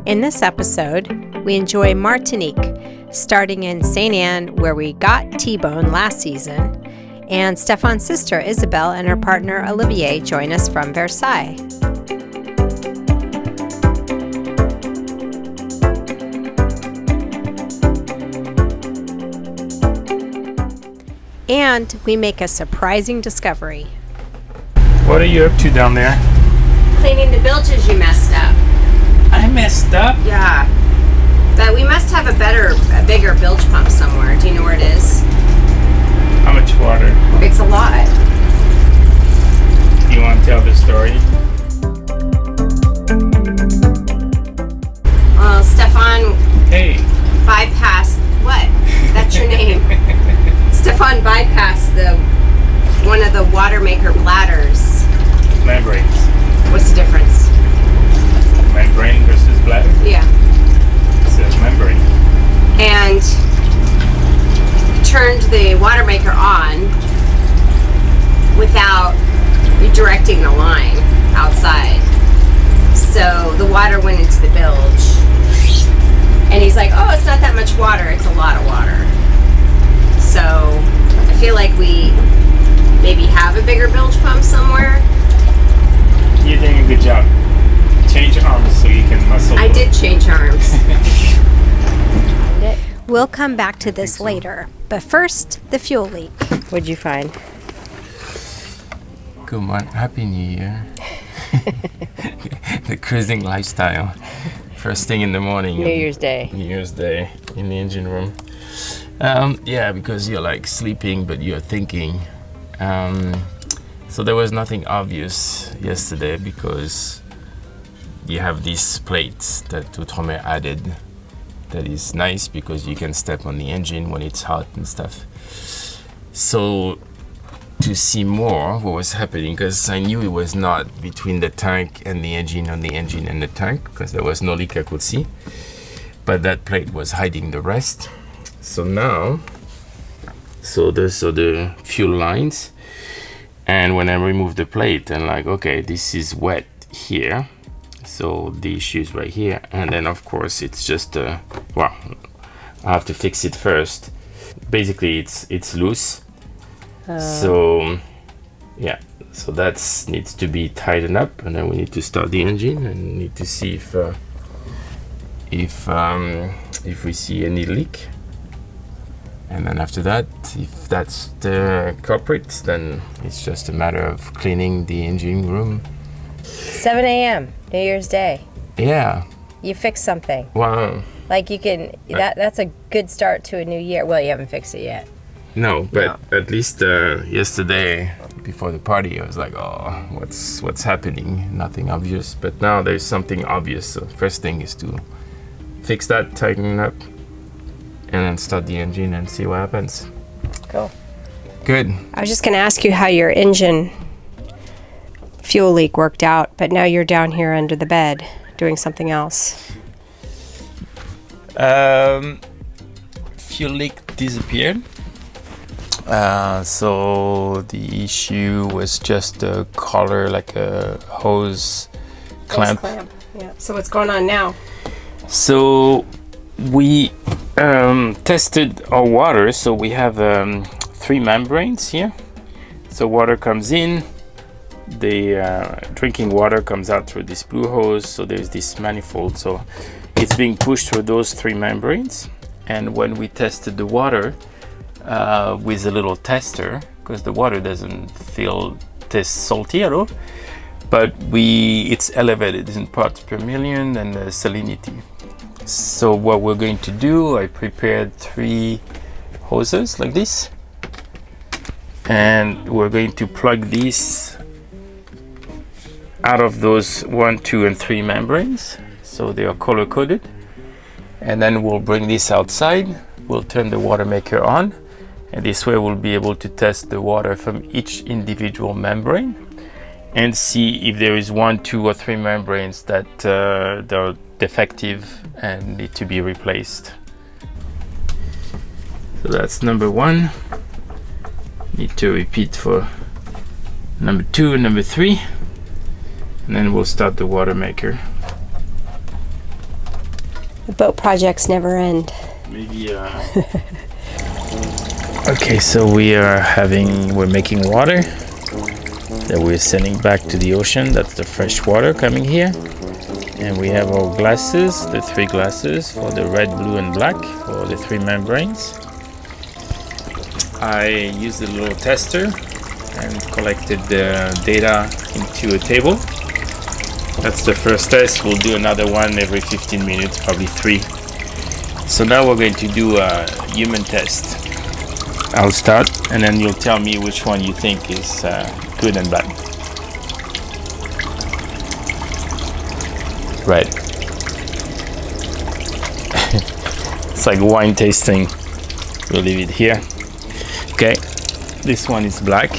In this episode, we enjoy Martinique, starting in Sainte Anne, where we got T-Bone last season, and Stefan's sister Isabelle and her partner Olivier join us from Versailles. And we make a surprising discovery. What are you up to down there? Cleaning the bilges you messed up. I messed up? Yeah. But we must have a bigger bilge pump somewhere. Do you know where it is? How much water? It's a lot. You want to tell the story? Well, Stefan Hey. bypassed, what? That's your name. Stefan bypassed one of the water maker bladders. Membranes. What's the difference? Membrane versus bladder? Yeah. It says membrane. And turned the water maker on without redirecting the line outside. So the water went into the bilge. And he's like, oh, it's not that much water. It's a lot of water. So I feel like we maybe have a bigger bilge pump somewhere. You're doing a good job. Change arms so you can muscle. I did change arms. We'll come back to this later, but first, the fuel leak. What'd you find? Good morning. Happy New Year. The cruising lifestyle. First thing in the morning. New Year's Day in the engine room. Yeah, because you're like sleeping, but you're thinking. So there was nothing obvious yesterday because you have these plates that Outremer added. That is nice because you can step on the engine when it's hot and stuff. So to see more what was happening, because I knew it was not between the tank and the engine, or the engine and the tank, because there was no leak I could see. But that plate was hiding the rest. So now, those are the fuel lines. And when I remove the plate, I'm like, okay, this is wet here. So the issue is right here. And then of course it's just, well, I have to fix it first. Basically it's loose. So yeah, so that needs to be tightened up, and then we need to start the engine and need to see if we see any leak. And then after that, if that's the culprit, then it's just a matter of cleaning the engine room. 7 a.m., New Year's Day. Yeah. You fixed something. Wow. Like you can, that's a good start to a new year. Well, you haven't fixed it yet. No, but at least yesterday before the party, I was like, oh, what's happening? Nothing obvious. But now there's something obvious. So first thing is to fix that, tighten up, and then start the engine and see what happens. Cool. Good. I was just going to ask you how your engine fuel leak worked out, but now you're down here under the bed doing something else. Fuel leak disappeared. So the issue was just a collar, like a hose clamp. Yeah. So what's going on now? So we tested our water. So we have 3 membranes here. So water comes in, the drinking water comes out through this blue hose. So there's this manifold. So it's being pushed through those 3 membranes. And when we tested the water with a little tester, because the water doesn't taste salty at all, but it's elevated in parts per million and the salinity. So what we're going to do, I prepared 3 hoses like this, and we're going to plug these out of those 1, 2, and 3 membranes, so they are color coded. And then we'll bring this outside, we'll turn the water maker on, and this way we'll be able to test the water from each individual membrane and see if there is 1, 2, or 3 membranes that they're defective and need to be replaced. So that's number 1. Need to repeat for number 2 and number 3, and then we'll start the water maker. The boat projects never end. Maybe. Okay, so we're making water that we're sending back to the ocean. That's the fresh water coming here. And we have our glasses, the 3 glasses for the red, blue, and black for the 3 membranes. I used a little tester and collected the data into a table. That's the first test. We'll do another one every 15 minutes, probably 3. So now we're going to do a human test. I'll start, and then you'll tell me which one you think is good and bad. Right. It's like wine tasting. We'll leave it here. Okay, this one is black.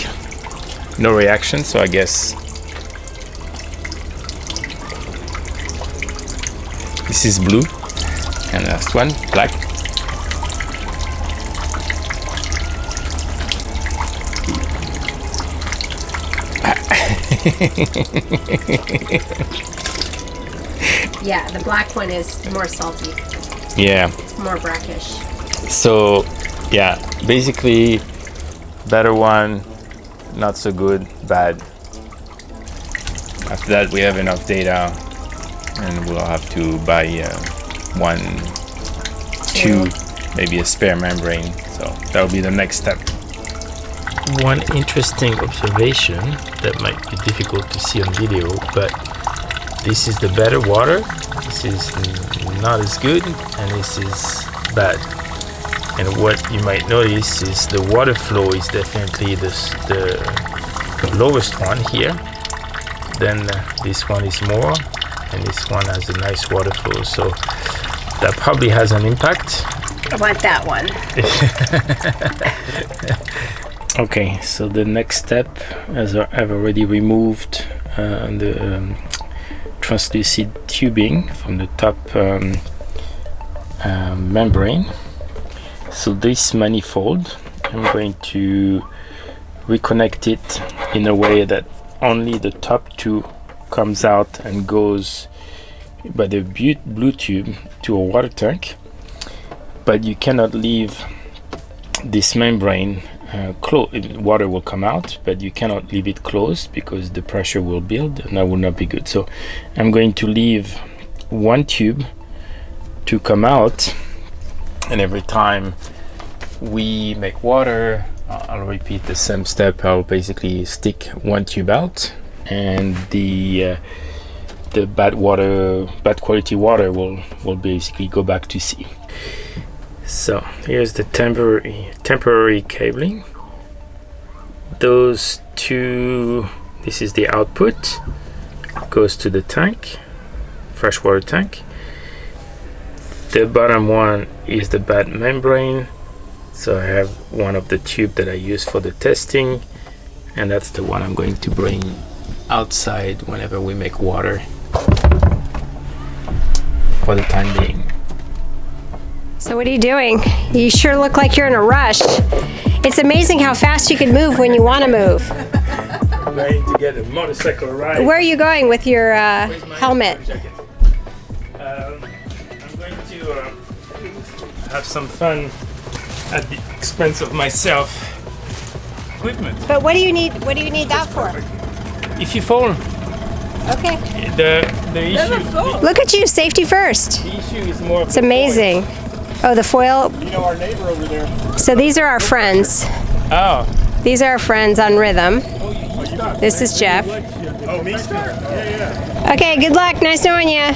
No reaction, so I guess this is blue. And last one, black. Yeah, the black one is more salty. Yeah. It's more brackish. So, yeah, basically, better one, not so good, bad. After that, we have enough data, and we'll have to buy 1, 2, maybe a spare membrane. So that'll be the next step. One interesting observation that might be difficult to see on video, but this is the better water, this is not as good, and this is bad. And what you might notice is the water flow is definitely the lowest one here. Then this one is more, and this one has a nice water flow. So that probably has an impact. I want that one. Okay, so the next step, as I've already removed the translucid tubing from the top membrane. So this manifold, I'm going to reconnect it in a way that only the top 2 comes out and goes by the blue tube to a water tank, but you cannot leave this membrane closed. Water will come out, but you cannot leave it closed because the pressure will build and that will not be good. So I'm going to leave 1 tube to come out, and every time we make water, I'll repeat the same step. I'll basically stick 1 tube out, and the bad quality water will basically go back to sea. So here's the temporary cabling. Those 2, this is the output, goes to the tank, freshwater tank. The bottom one is the bad membrane. So I have one of the tube that I use for the testing, and that's the one I'm going to bring outside whenever we make water for the time being. So what are you doing? You sure look like you're in a rush. It's amazing how fast you can move when you want to move. I'm going to get a motorcycle ride. Where are you going with your helmet? I'm going to have some fun at the expense of myself. Equipment. But what do you need? What do you need that for? If you fall, Okay. the issue. Look at you, safety first. The issue is more. It's amazing. Oh, the foil. You know our neighbor over there. So these are our friends. Oh. These are our friends on Rhythm. This is Jeff. Oh, me? Yeah. Okay, good luck. Nice knowing you.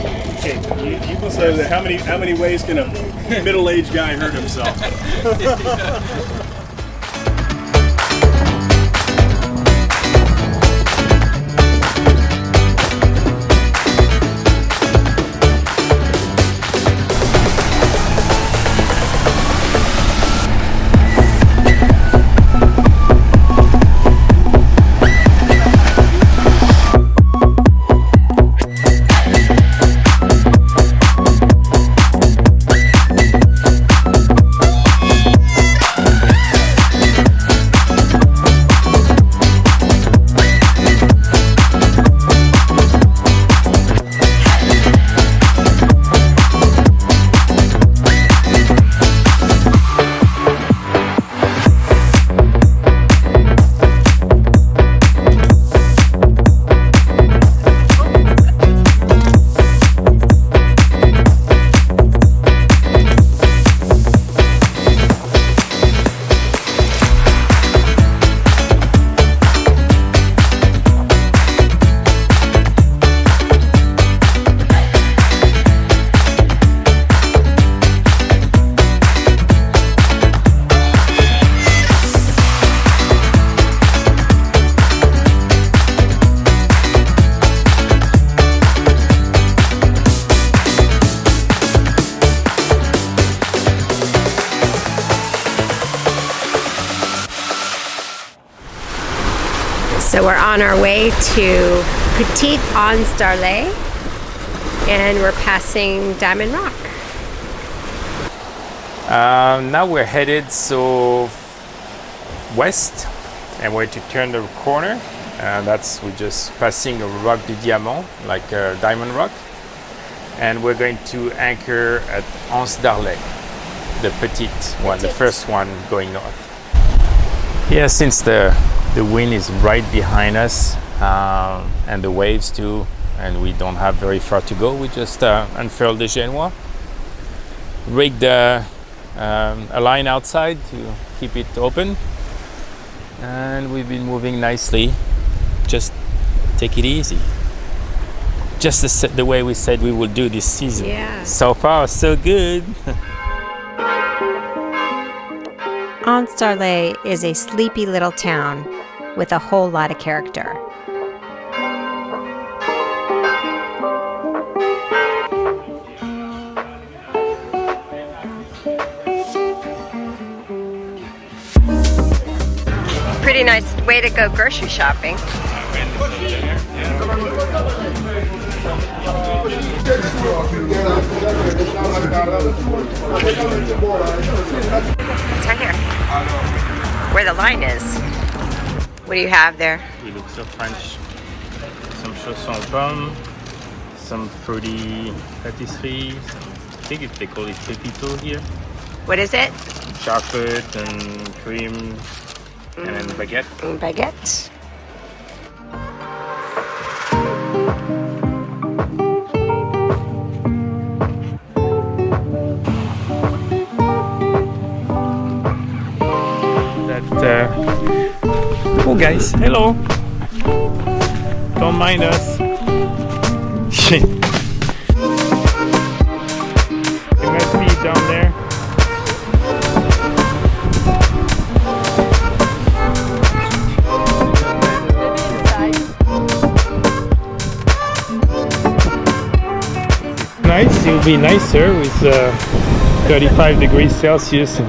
So how many ways can a middle-aged guy hurt himself? So we're on our way to Petite OnStar Lay, and we're passing Diamond Rock. Now we're headed west, and we're to turn the corner. We're just passing a rock du diamant, like a diamond rock, and we're going to anchor at Anse Lay, the petite one, the first one going north. Yeah, since the wind is right behind us, and the waves too, and we don't have very far to go, we just unfurled the genois, rigged a line outside to keep it open, and we've been moving nicely. Just take it easy. Just the way we said we would do this season. Yeah. So far, so good. OnStar Lay is a sleepy little town with a whole lot of character. Pretty nice way to go grocery shopping. It's right here, where the line is. What do you have there? We look so French. Some chaussons pommes, some fruity patisserie. I think they call it pepito here. What is it? Chocolate and cream, and then baguette. Baguette. Oh guys, hello. Don't mind us. Shit. You must be down there. Nice, it'll be nicer with 35 degrees Celsius.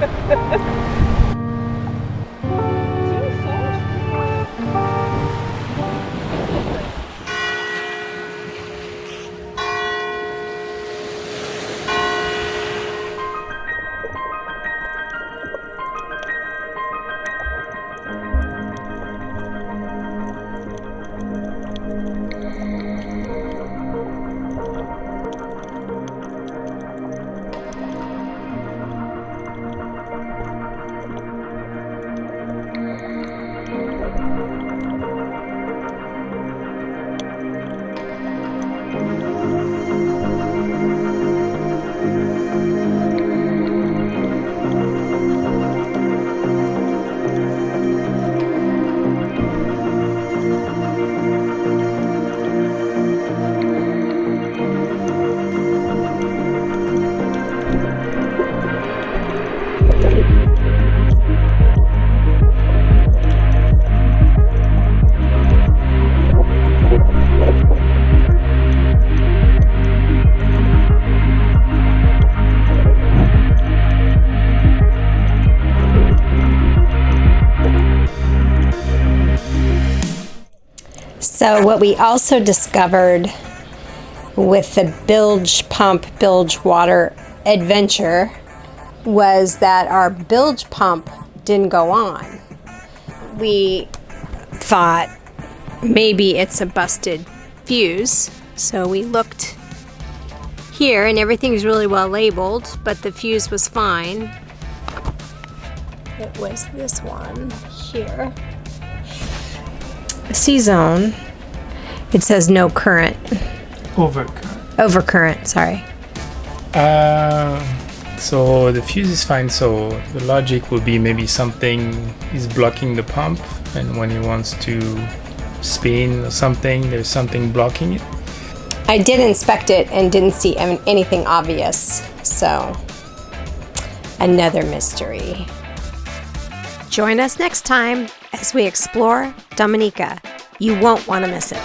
So what we also discovered with the bilge pump, bilge water adventure was that our bilge pump didn't go on. We thought maybe it's a busted fuse. So we looked here and everything's really well labeled, but the fuse was fine. It was this one here. C-zone. It says no current. Overcurrent, sorry. So the fuse is fine, so the logic would be maybe something is blocking the pump, and when it wants to spin or something, there's something blocking it. I did inspect it and didn't see anything obvious, so another mystery. Join us next time as we explore Dominica. You won't want to miss it.